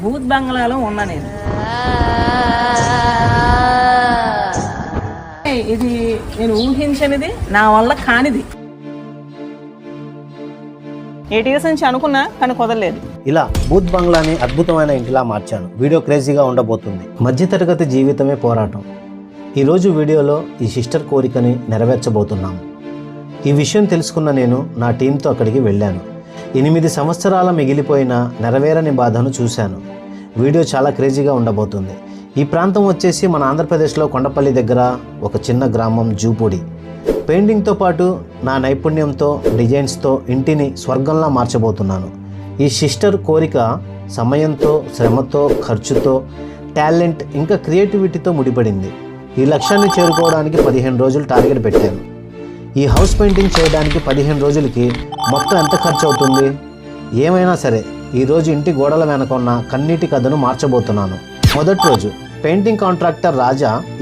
భూత్ బంగ్లాలో ఉన్నా నేను. ఇది నేను ఊహించనిది, నా వల్ల కానిది. 8 years నుంచి అనుకున్నా కానీ కుదరలేదు. ఇలా భూత్ బంగ్లాని అద్భుతమైన ఇంటిలా మార్చాను. వీడియో క్రేజీగా ఉండబోతుంది. మధ్యతరగతి జీవితమే పోరాటం. ఈరోజు వీడియోలో ఈ సిస్టర్ కోరికని నెరవేర్చబోతున్నాము. ఈ విషయం తెలుసుకున్న నేను నా టీంతో అక్కడికి వెళ్ళాను. 8 సంవత్సరాల మిగిలిపోయిన నెరవేరని బాధను చూశాను. వీడియో చాలా క్రేజీగా ఉండబోతుంది. ఈ ప్రాంతం వచ్చేసి మన ఆంధ్రప్రదేశ్లో కొండపల్లి దగ్గర ఒక చిన్న గ్రామం జూపూడి. పెయింటింగ్తో పాటు నా నైపుణ్యంతో డిజైన్స్తో ఇంటిని స్వర్గంలా మార్చబోతున్నాను. ఈ సిస్టర్ కోరిక సమయంతో, శ్రమతో, ఖర్చుతో, టాలెంట్ ఇంకా క్రియేటివిటీతో ముడిపడింది. ఈ లక్ష్యాన్ని చేరుకోవడానికి 15 రోజులు టార్గెట్ పెట్టాను. ఈ హౌస్ పెయింటింగ్ చేయడానికి 15 రోజులకి మొత్తం ఎంత ఖర్చు అవుతుంది? ఏమైనా సరే ఈరోజు ఇంటి గోడల వెనక ఉన్న కన్నీటి కథను మార్చబోతున్నాను. మొదటి రోజు పెయింటింగ్ కాంట్రాక్టర్ రాజా